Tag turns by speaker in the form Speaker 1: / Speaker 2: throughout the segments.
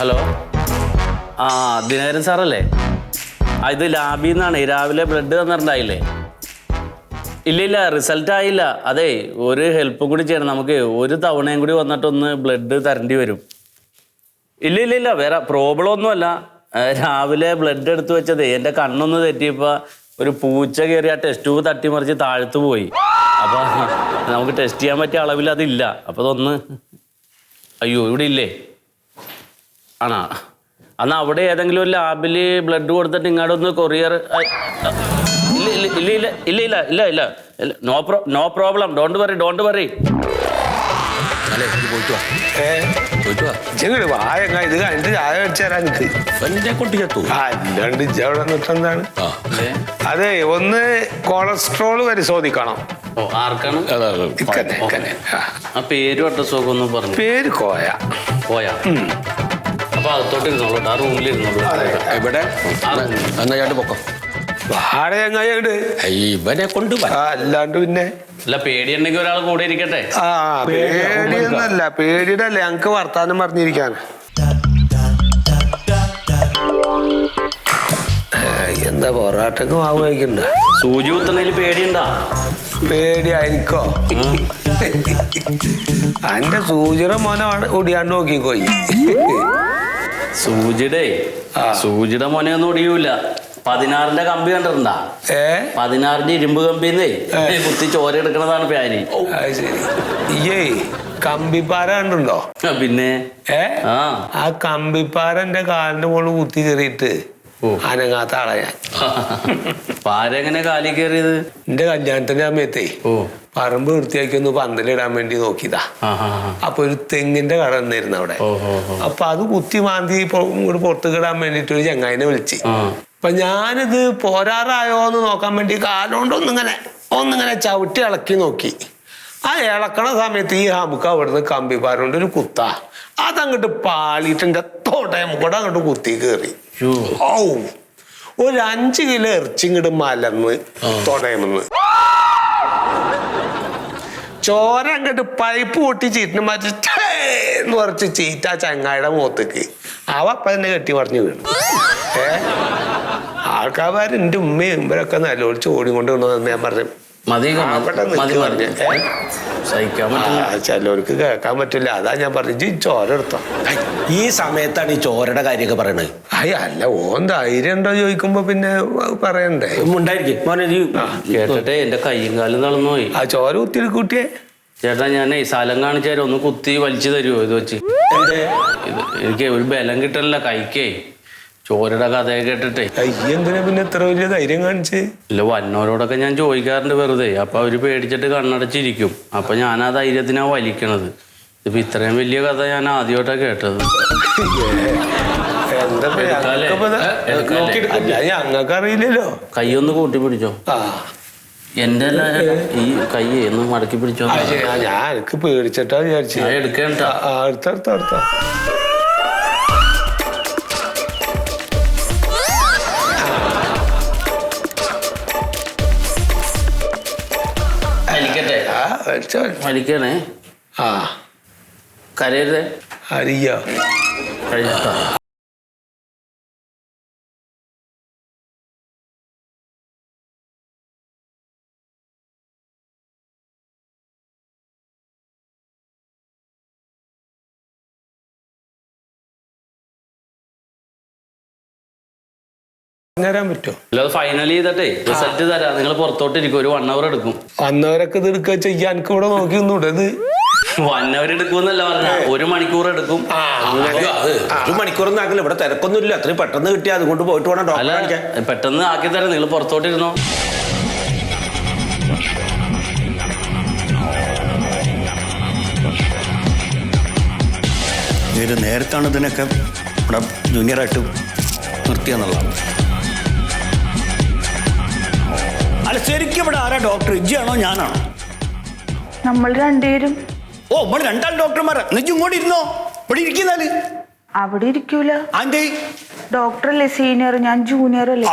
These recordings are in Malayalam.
Speaker 1: ഹലോ, ആ ദിനകരൻ സാറല്ലേ? ഇത് ലാബിൽ നിന്നാണ്. രാവിലെ ബ്ലഡ് തന്നിട്ടുണ്ടായില്ലേ? ഇല്ല, റിസൾട്ട് ആയില്ല. അതെ, ഒരു ഹെൽപ്പ് കൂടി ചെയ്യണം. നമുക്ക് ഒരു തവണയും കൂടി വന്നിട്ടൊന്ന് ബ്ലഡ് തരേണ്ടി വരും. ഇല്ല, വേറെ പ്രോബ്ലം ഒന്നുമല്ല. രാവിലെ ബ്ലഡ് എടുത്ത് വെച്ചതേ എൻ്റെ കണ്ണൊന്ന് തെറ്റിയപ്പോൾ ഒരു പൂച്ച കയറി ആ ടെസ്റ്റ് ട്യൂബ് തട്ടിമറിച്ച് താഴ്ത്തു പോയി. അപ്പോൾ നമുക്ക് ടെസ്റ്റ് ചെയ്യാൻ പറ്റിയ അളവിൽ അതില്ല. അപ്പോൾ അതൊന്ന് അയ്യോ ഇവിടെ ഇല്ലേ? ആണോ? അന്ന് അവിടെ ഏതെങ്കിലും ഒരു ലാബിൽ ബ്ലഡ് കൊടുത്തിട്ട് ഇങ്ങോട്ട് ഒന്ന് കൊറിയർ. ഇല്ല നോ പ്രോബ്ലം. Don't worry.
Speaker 2: ഇത് കഴിഞ്ഞിട്ട് ചായ വെച്ച് തരാൻ അല്ലാണ്ട് അതെ, ഒന്ന് കൊളസ്ട്രോൾ പരിശോധിക്കണം.
Speaker 1: ആർക്കാണ്? ആ പേരും അഡ്രസ്സൊക്കെ ഒന്ന് പറഞ്ഞു.
Speaker 2: പേര് കോയ.
Speaker 1: അപ്പൊ അകത്തോട്ട് ഇരുന്നോളൂ. ആ റൂമിൽ ഇരുന്നോളൂ.
Speaker 3: ഇവിടെ പൊക്കോ.
Speaker 2: വാടകയുണ്ട്
Speaker 3: ഇവനെ കൊണ്ടുപോകാ.
Speaker 2: അല്ലാണ്ട് പിന്നെ
Speaker 1: അല്ല, പേടിയുണ്ടെങ്കിൽ ഒരാൾ കൂടെ ഇരിക്കട്ടെ.
Speaker 2: പേടിയൊന്നല്ല, പേടിയുടെ അല്ലേ ഞങ്ങക്ക് വർത്താനം പറഞ്ഞിരിക്കാൻ. എന്താ പൊറാട്ടക്ക് മാവ് കഴിക്കണ്ട?
Speaker 1: സൂചി കുത്തുന്നതിൽ പേടിയുണ്ടാ?
Speaker 2: പേടിയായിരിക്കോ? എന്റെ സൂചിയുടെ മോനെ ഒടിയാണ്ട് നോക്കിക്കോയി.
Speaker 1: സൂചിയുടെ മോനെ ഒന്നും ഒടിയൂല. 16ന്റെ കമ്പി കണ്ടിട്ടുണ്ടാ? 16ന്റെ ഇരുമ്പ് കമ്പിന്നേ കുത്തി ചോര എടുക്കണതാണ് പ്യാനി.
Speaker 2: ഇയ്യേ കമ്പിപ്പാര കണ്ടുണ്ടോ?
Speaker 1: പിന്നെ
Speaker 2: ആ കമ്പിപ്പാര എന്റെ കാലിന്റെ മുകളിൽ കുത്തി കയറിയിട്ട് അനങ്ങാത്ത ആളാ ഞാൻ.
Speaker 1: പാരെങ്ങനെ കാലി കയറിയത്?
Speaker 2: എന്റെ കല്യാണത്തിന്റെ സമയത്തേ പറമ്പ് വൃത്തിയാക്കി ഒന്ന് പന്തലിടാൻ വേണ്ടി നോക്കിയതാ. അപ്പൊ ഒരു തെങ്ങിന്റെ കട നിന്നിരുന്നു അവിടെ. അപ്പൊ അത് കുത്തി മാന്തി ഇങ്ങോട്ട് പുറത്തേക്കിടാൻ വേണ്ടിട്ട് ഒരു ചങ്ങായിനെ വിളിച്ച്. അപ്പൊ ഞാനിത് പോരാറായോന്ന് നോക്കാൻ വേണ്ടി കാലുകൊണ്ടൊന്നിങ്ങനെ ചവിട്ടി ഇളക്കി നോക്കി. ആ ഇളക്കണ സമയത്ത് ഈ നമുക്ക് അവിടുന്ന് കമ്പിപ്പാരോണ്ട് ഒരു കുത്താ അതങ്ങോട്ട് പാളിയിട്ട് എന്റെ തോട്ടയം കൂടെ അങ്ങോട്ട് കുത്തി കയറി. ഒരു 5 കിലോ ഇറച്ചിങ്ങോട്ട് മലർന്ന് തോട്ടയമെന്ന് ചോര അങ്ങോട്ട് പൈപ്പ് പൊട്ടി ചീറ്റിന് മാറ്റി എന്ന് കുറച്ച് ചീറ്റ ചങ്ങായിയുടെ മുഖത്തേക്ക് അവപ്പം തന്നെ കെട്ടി പറഞ്ഞു വീണു. ആൾക്കാർ എൻ്റെ ഉമ്മയും ഇവരൊക്കെ നല്ലോളിച്ച് ഓടിക്കൊണ്ട് കൊണ്ടുവന്ന് ഞാൻ പറഞ്ഞു. ചിലവർക്ക് കേൾക്കാൻ പറ്റില്ല. അതാ ഞാൻ പറഞ്ഞു ചോര എടുത്തോ.
Speaker 3: ഈ സമയത്താണ് ഈ ചോരയുടെ കാര്യമൊക്കെ പറയണത്.
Speaker 2: അല്ല ഓൻ ധൈര്യം ഉണ്ടോ ചോദിക്കുമ്പോ പിന്നെ പറയണ്ടേ?
Speaker 1: കേട്ടെ, എന്റെ കയ്യും കാലും തളർന്നു പോയി.
Speaker 2: ആ ചോര കുത്തി കൂട്ടിയേ.
Speaker 1: ചേട്ടാ, ഞാനേ സ്ഥലം കാണിച്ചാലും ഒന്ന് കുത്തി വലിച്ചു തരുമോ ഇത് വെച്ച്? എനിക്ക് ഒരു ബലം കിട്ടണില്ല കൈക്കേ. ചോരയുടെ കഥയെ കേട്ടിട്ടേ.
Speaker 2: എന്തിനാ പിന്നെ എത്ര വലിയ ധൈര്യം കാണിച്ച്?
Speaker 1: ഇല്ല, വന്നവരോടൊക്കെ ഞാൻ ചോദിക്കാറുണ്ട് വെറുതെ. അപ്പൊ അവര് പേടിച്ചിട്ട് കണ്ണടച്ചിരിക്കും. അപ്പൊ ഞാൻ ആ ധൈര്യത്തിനാ വലിക്കണത്. ഇപ്പൊ ഇത്രയും വലിയ കഥ ഞാൻ ആദ്യമായിട്ടാ കേട്ടത്.
Speaker 2: ഞങ്ങൾക്ക് അറിയില്ലല്ലോ.
Speaker 1: കൈ ഒന്ന് കൂട്ടി പിടിച്ചോ. എന്റെ ഈ കൈ ഒന്ന് മടക്കി പിടിച്ചോ.
Speaker 2: ഞാൻ എനിക്ക് പേടിച്ചിട്ടാ വിചാരിച്ചു.
Speaker 1: എടുക്കേണ്ട.
Speaker 2: അടുത്ത
Speaker 1: വലിക്കണേ. കരയരുതേ.
Speaker 2: അറിയോ
Speaker 1: കഴിഞ്ഞിട്ടോ?
Speaker 2: തരാൻ പറ്റുമോ?
Speaker 1: അല്ലാതെ ഫൈനൽ ചെയ്തിട്ടേ റിസൾട്ട് തരാം. നിങ്ങൾ പുറത്തോട്ട് ഇരിക്കും. ഒരു 1 hour എടുക്കും.
Speaker 2: 1 hour ഇത് എടുക്കുക ചെയ്യാൻ എനിക്ക് ഇവിടെ നോക്കി ഒന്നൂടെ? ഇത്
Speaker 1: 1 hour എടുക്കുമെന്നല്ല പറഞ്ഞ, 1 മണിക്കൂർ എടുക്കും.
Speaker 3: 1 മണിക്കൂറൊന്നും ആക്കില്ല. ഇവിടെ തിരക്കൊന്നും ഇല്ല. അത്രയും പെട്ടെന്ന് കിട്ടിയാ അതുകൊണ്ട് പോയിട്ട് വേണം ഡോക്ടറെ കാണിക്കാൻ.
Speaker 1: പെട്ടെന്ന് ആക്കി തരാം. നിങ്ങൾ പുറത്തോട്ടിരുന്നോ.
Speaker 4: ഇത് നേരത്താണ് ഇതിനൊക്കെ ഇവിടെ ജൂനിയറായിട്ട് നിർത്തിയെന്നുള്ളതാണ്. അല്ല, ശരിക്കും ഇവിടെ ആരാ ഡോക്ടർ? ഇജ്ജിയാണോ ഞാനാണോ?
Speaker 5: നമ്മൾ രണ്ടുപേരും.
Speaker 4: നമ്മൾ 2 ഡോക്ടർമാരാ. എന്നുവെച്ച് ഇങ്ങോട്ട് ഇരുന്നോ. ഇവിടെ ഇരിക്കുന്നാല്
Speaker 5: അവിടെ ഇരിക്കൂല.
Speaker 4: ആന്റി
Speaker 5: ഡോക്ടർ അല്ലേ സീനിയർ, ഞാൻ ജൂനിയർ അല്ലേ.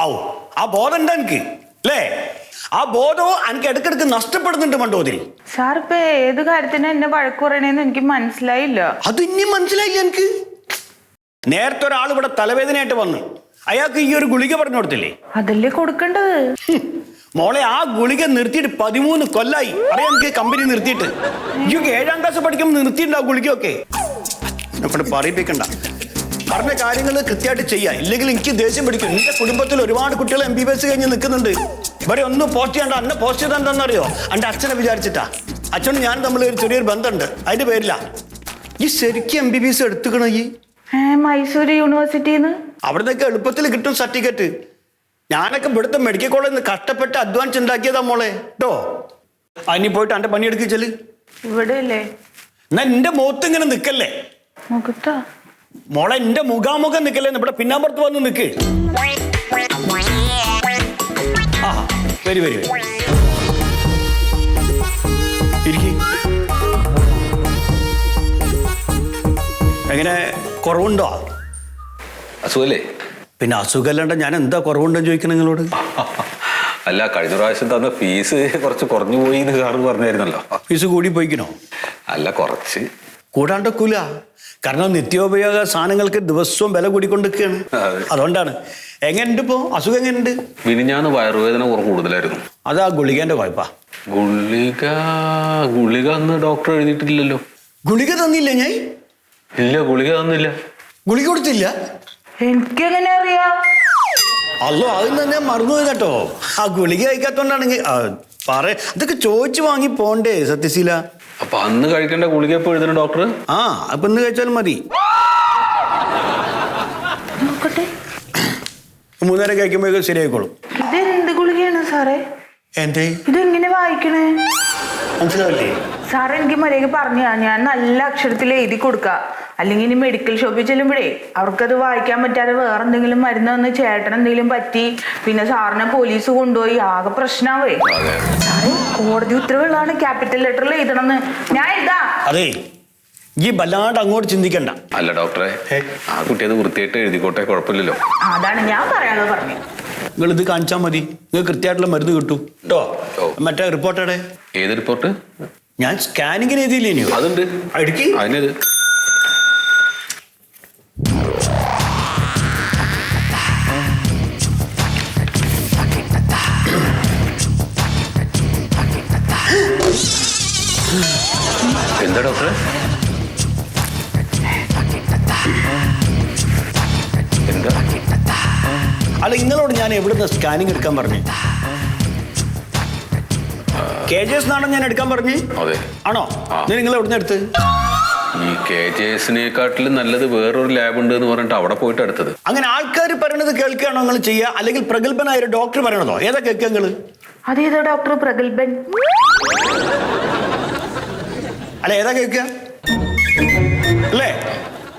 Speaker 4: ആ ബോധം ഉണ്ട് എനിക്ക് അല്ലേ? ആ ബോധവും എനിക്ക് ഇടയ്ക്കിടയ്ക്ക് നഷ്ടപ്പെടുന്നുണ്ട് മണ്ടോതിരി.
Speaker 5: സാർ ഇപ്പൊ ഏത് കാര്യത്തിന് എന്നെ വഴക്ക് പറയണേന്ന് എനിക്ക് മനസ്സിലായില്ല.
Speaker 4: അത് ഇനി മനസ്സിലായില്ല എനിക്ക്. നേരത്തെ ഒരാൾ ഇവിടെ തലവേദനയായിട്ട് വന്നു, അയാൾക്ക് ഈ ഒരു ഗുളിക പറഞ്ഞു കൊടുത്തില്ലേ?
Speaker 5: അതല്ലേ കൊടുക്കേണ്ടത്.
Speaker 4: മോളെ, ആ ഗുളിക നിർത്തിയിട്ട് 13 കൊല്ലായി. അറിയാം എനിക്ക് കമ്പനി നിർത്തിയിട്ട്. ഇയൊക്കെ 7ാം ക്ലാസ് പഠിക്കുമ്പോൾ നിർത്തിയിട്ടുണ്ടാവും ഗുളികയൊക്കെ. എന്നോട് പറയിപ്പിക്കണ്ട. പറഞ്ഞ കാര്യങ്ങൾ കൃത്യമായിട്ട് ചെയ്യാം, ഇല്ലെങ്കിൽ എനിക്ക് ദേഷ്യം പിടിക്കും. നിന്റെ കുടുംബത്തിൽ ഒരുപാട് കുട്ടികൾ MBBS കഴിഞ്ഞ് നിൽക്കുന്നുണ്ട്. ഇവരെ ഒന്നും പോസ്റ്റ് ചെയ്യണ്ട. അന്നെ പോസ്റ്റ് ചെയ്താൽ എന്താണെന്നറിയോ? എൻ്റെ അച്ഛനെ വിചാരിച്ചിട്ടാ. അച്ഛനും ഞാൻ തമ്മിൽ ഒരു ചെറിയൊരു ബന്ധമുണ്ട്, അതിന്റെ പേരില്ല. ഈ ശരിക്കും MBBS എടുത്തുക്കണോ? ഈ
Speaker 5: മൈസൂർ യൂണിവേഴ്സിറ്റിന്ന്
Speaker 4: അവിടുന്നൊക്കെ എളുപ്പത്തിൽ കിട്ടും സർട്ടിഫിക്കറ്റ്. ഞാനൊക്കെ ഇവിടുത്തെ മെഡിക്കൽ കോളേജിൽ നിന്ന് കഷ്ടപ്പെട്ട് അഡ്വാൻസ് ഉണ്ടാക്കിയതാ മോളെ കേട്ടോ. അതിന് പോയിട്ട് എൻ്റെ പണിയെടുക്കിച്ചല്.
Speaker 5: ഇവിടെ അല്ലേ?
Speaker 4: എന്നാ എന്റെ മുഖത്ത് ഇങ്ങനെ നിൽക്കല്ലേ
Speaker 5: മുഖത്താ
Speaker 4: മോളെ, എന്റെ മുഖാമുഖം നിൽക്കല്ലേ, ഇവിടെ പിന്നാമ്പുറത്ത് വന്ന് നിൽക്ക്. ആ വരി വരി വരി, ഇരിക്ക്. എങ്ങനെ, കുറവുണ്ടോ?
Speaker 6: അസുഖല്ലേ?
Speaker 4: പിന്നെ അസുഖമല്ലാണ്ട് ഞാൻ എന്താ കുറവുണ്ടെന്ന് ചോദിക്കണം നിങ്ങളോട്?
Speaker 6: അല്ല, കഴിഞ്ഞ പ്രാവശ്യം തന്ന ഫീസ് കുറച്ച് കുറഞ്ഞു പോയി എന്ന് സാറ് പറഞ്ഞായിരുന്നല്ലോ.
Speaker 4: ഫീസ് കൂടി പോയിക്കണോ?
Speaker 6: അല്ല, കുറച്ച്
Speaker 4: കൂടാണ്ടൊക്കൂല. കാരണം നിത്യോപയോഗ സാധനങ്ങൾക്ക് ദിവസവും വില കൂടിക്കൊണ്ടിരിക്കുകയാണ്. അതുകൊണ്ടാണ്. എങ്ങനെയുണ്ട് ഇപ്പോ? അസുഖം എങ്ങനെയുണ്ട്?
Speaker 6: മിനിഞ്ഞാന്ന് വയറുവേദന കുറവ് കൂടുതലായിരുന്നു.
Speaker 4: അതാ ഗുളികേന്റെ കുഴപ്പാ.
Speaker 6: ഗുളിക അന്ന് ഡോക്ടർ എഴുതിയിട്ടില്ലല്ലോ.
Speaker 4: ഗുളിക തന്നില്ല ഞാൻ?
Speaker 6: ഇല്ല, ഗുളിക തന്നില്ല.
Speaker 4: ഗുളിക കൊടുത്തില്ല?
Speaker 5: എനിക്കെങ്ങനെ അറിയാം?
Speaker 4: അല്ലോ, അത് തന്നെ മറന്നുപോയി കേട്ടോ. ആ ഗുളിക കഴിക്കാത്തോണ്ടാണെങ്കിൽ ഇതൊക്കെ ചോദിച്ചു വാങ്ങി പോണ്ടേ സത്യശീല?
Speaker 6: അപ്പൊ അന്ന് കഴിക്കേണ്ട ഗുളിക എപ്പോ എഴുതണ ഡോക്ടർ?
Speaker 4: ആ, അപ്പൊ ഇന്ന് കഴിച്ചാലും മതി.
Speaker 5: നോക്കട്ടെ.
Speaker 4: 3 നേരം കഴിക്കുമ്പോഴേക്കും ശരിയായിക്കോളും.
Speaker 5: ഇതെന്ത് ഗുളികയാണ് സാറേ?
Speaker 4: എന്തേ
Speaker 5: ഇതെങ്ങനെ വായിക്കണേ?
Speaker 4: മനസ്സിലാവില്ലേ?
Speaker 5: സാറേ, എനിക്ക് മര്യാദ പറഞ്ഞാ ഞാൻ നല്ല അക്ഷരത്തിൽ എഴുതി കൊടുക്ക. അല്ലെങ്കിൽ ഇനി മെഡിക്കൽ ഷോപ്പിൽ ചെല്ലുമ്പോഴേ അവർക്കത് വായിക്കാൻ പറ്റാതെ വേറെ എന്തെങ്കിലും മരുന്ന് വന്ന് ചേട്ടൻ എന്തെങ്കിലും പറ്റി പിന്നെ സാറിനെ പോലീസ് കൊണ്ടുപോയി ആകെ പ്രശ്നമാവേ. സാറേ, കോടതി ഉത്തരവുകളാണ് ക്യാപിറ്റൽ ലെറ്ററിൽ എഴുതണമെന്ന്. ഞാൻ എഴുതാ.
Speaker 4: അതെ, ഈ വല്ലാണ്ട് അങ്ങോട്ട് ചിന്തിക്കണ്ട.
Speaker 6: അല്ല ഡോക്ടറെ, ആ കുട്ടി അത് വൃത്തിയായിട്ട് എഴുതിക്കോട്ടെ, കുഴപ്പമില്ലല്ലോ.
Speaker 5: അതാണ് ഞാൻ പറയാനുള്ളത് പറഞ്ഞു.
Speaker 4: നിങ്ങൾ ഇത് കാണിച്ചാൽ മതി, നിങ്ങൾ കൃത്യമായിട്ടുള്ള മരുന്ന് കിട്ടും കേട്ടോ. മറ്റേ റിപ്പോർട്ടടെ?
Speaker 6: ഏത് റിപ്പോർട്ട്?
Speaker 4: ഞാൻ സ്കാനിങ്ങിന് എഴുതിയില്ലേ? ഇനിയോ
Speaker 6: അതുണ്ട്,
Speaker 4: അടുക്കി.
Speaker 6: അതിനത് എന്താ ഡോക്ടറെ? എന്താ?
Speaker 4: അല്ല, നിങ്ങളോട് ഞാൻ എവിടുന്ന് സ്കാനിങ് എടുക്കാൻ പറഞ്ഞു? KJS എന്നാണോ ഞാൻ എടുക്കാൻ പറഞ്ഞു?
Speaker 6: അതെ.
Speaker 4: ആണോ? നിങ്ങൾ എവിടുന്ന് എടുത്ത്?
Speaker 6: ഈ KJSനെക്കാട്ടിലും നല്ലത് വേറൊരു ലാബ് ഉണ്ട് എന്ന് പറഞ്ഞിട്ട് അവിടെ പോയിട്ട് എടുത്തത്.
Speaker 4: അങ്ങനെ ആൾക്കാർ പറയണത് കേൾക്കുകയാണോ നിങ്ങൾ ചെയ്യുക, അല്ലെങ്കിൽ പ്രഗത്ഭനായ ഒരു ഡോക്ടർ പറയണതോ? ഏതാ കേൾക്കുക നിങ്ങൾ?
Speaker 5: അതേതോ ഡോക്ടർ പ്രഗത്ഭൻ?
Speaker 4: അല്ല, ഏതാ കേൾക്കുക അല്ലേ?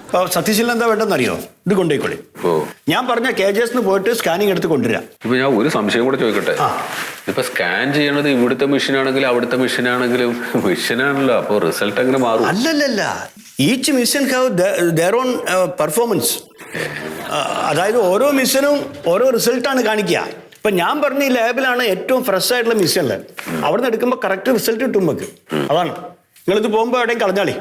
Speaker 4: ഇപ്പൊ സത്യശീലൻ എന്താ വേണ്ടെന്നറിയോ? ഇത് കൊണ്ടുപോയിക്കോളി.
Speaker 6: ഓ,
Speaker 4: ഞാൻ പറഞ്ഞ KJS പോയിട്ട് സ്കാനിങ് എടുത്ത് കൊണ്ടുവരാം.
Speaker 6: ഇപ്പൊ ഞാൻ ഒരു സംശയം കൂടെ ചോദിക്കട്ടെ? ഇപ്പൊ സ്കാൻ ചെയ്യണത് ഇവിടുത്തെ മെഷീനാണെങ്കിലും അവിടുത്തെ മെഷീനാണെങ്കിലും മെഷീനാണല്ലോ, അപ്പൊ റിസൾട്ട് എങ്ങനെ മാറും?
Speaker 4: അല്ലല്ല, each mission have their own performance. അതായത് ഓരോ മിഷനും ഓരോ റിസൾട്ടാണ് കാണിക്കുക. ഇപ്പൊ ഞാൻ പറഞ്ഞ ഈ ലാബിലാണ് ഏറ്റവും ഫ്രഷ് ആയിട്ടുള്ള മിഷനില്. അവിടെ നിന്ന് എടുക്കുമ്പോൾ കറക്റ്റ് റിസൾട്ട് കിട്ടും നമുക്ക്. അതാണ്. നിങ്ങളിത് പോകുമ്പോൾ എവിടെയും കളഞ്ഞാളി.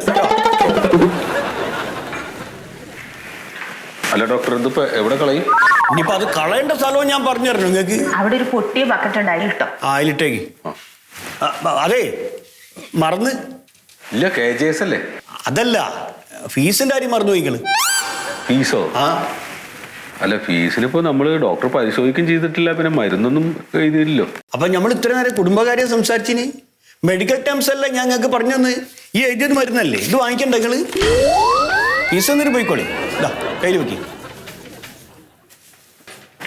Speaker 6: അല്ല ഡോക്ടർ, ഇതിപ്പോ എവിടെ കളയും?
Speaker 4: ഇനിയിപ്പോ അത് കളയേണ്ട സ്ഥലവും ഞാൻ പറഞ്ഞു തരണം നിങ്ങൾക്ക്.
Speaker 5: അവിടെ ഒരു പൊട്ടിയ ബക്കറ്റ് ഉണ്ട്, അതിലിട്ടോ.
Speaker 4: അതിലിട്ടേക്ക്. അതെ, മറന്ന്.
Speaker 6: ഇല്ല, KJS അല്ലേ?
Speaker 4: അതല്ല, ഫീസിന്റെ കാര്യം മറന്നു പോയിക്കള്.
Speaker 6: ഫീസോ?
Speaker 4: ആ,
Speaker 6: അല്ല, ഫീസിനിപ്പോ നമ്മള് ഡോക്ടർ പരിശോധിക്കുകയും ചെയ്തിട്ടില്ല, പിന്നെ മരുന്നൊന്നും എഴുതിയില്ലല്ലോ.
Speaker 4: അപ്പൊ നമ്മൾ ഇത്ര നേരം കുടുംബകാര്യം സംസാരിച്ചിന്. മെഡിക്കൽ ടേംസ് അല്ല ഞങ്ങൾക്ക് പറഞ്ഞു തന്ന്. ഈ എഴുതിയത് മരുന്നല്ലേ, ഇത് വാങ്ങിക്കണ്ട നിങ്ങള്. ഫീസ് എന്നിട്ട് പോയിക്കോളി. ഇതാ കയ്യിൽ വെക്കി.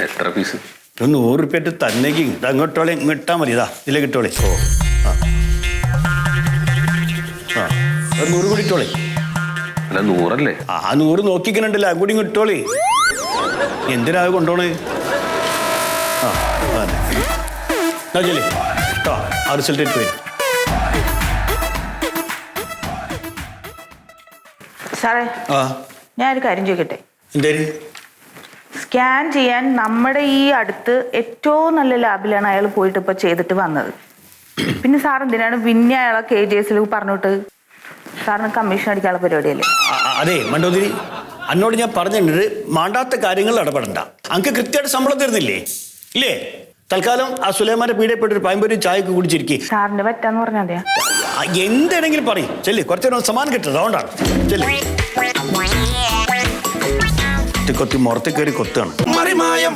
Speaker 6: എത്ര ഫീസ്?
Speaker 4: 100 റുപ്യ തന്നേക്ക്. ഇത് അങ്ങോട്ടോളെ ഇട്ടാ മതി. ഇതാ ഇതിലേക്ക് ഇട്ടോളെ. ഓ, ആ, ഒരു 100 കൂടി ഇട്ടോളെ.
Speaker 6: അല്ല, 100 അല്ലേ?
Speaker 4: ആ, 100 നോക്കിക്കണുണ്ടല്ലോ, അത് കൂടി ഇട്ടോളെ. എന്തിനാ കൊണ്ടോണേ? ആ, ചെല്ലേ കേട്ടോ. ആ റിസൾട്ട് ഇട്ട് വരും.
Speaker 5: സാറേ,
Speaker 4: ആ,
Speaker 5: ഞാനൊരു കാര്യം ചോദിക്കട്ടെ?
Speaker 4: എന്തേലും
Speaker 5: സ്കാൻ ചെയ്യാൻ നമ്മുടെ ഈ അടുത്ത് ഏറ്റവും നല്ല ലാബിലാണ് അയാൾ പോയിട്ട് ഇപ്പൊ ചെയ്തിട്ട് വന്നത്. പിന്നെ സാർ എന്തിനാണ് പിന്നെ അയാളെ KJS പറഞ്ഞിട്ട്? സാറിന് കമ്മീഷൻ അടിക്കാനുള്ള പരിപാടിയല്ലേ?
Speaker 4: അതെ മണ്ടോതിരി, എന്നോട് ഞാൻ പറഞ്ഞിട്ടുണ്ട് മാണ്ടാത്ത കാര്യങ്ങൾ ഇടപെടണ്ട. അങ്ക് കൃത്യമായിട്ട് ശമ്പളം തരുന്നില്ലേ? ഇല്ലേ? തൽക്കാലം ആ സുലൈമാന്റെ പീഡപ്പെട്ടൊരു പയമ്പൊരി ചായക്ക് കുടിച്ചിരിക്കും.
Speaker 5: സാറിന് പറ്റാന്ന് പറഞ്ഞാൽ മതിയാ?
Speaker 4: എന്താണെങ്കിലും പറയും. ചെല്ലി കുറച്ചേരം സമാനം കിട്ടുന്നത് അതുകൊണ്ടാണ്. ചെല്ലി കൊത്തി മുറത്ത് കയറി കൊത്താണ്.
Speaker 3: മറിമായം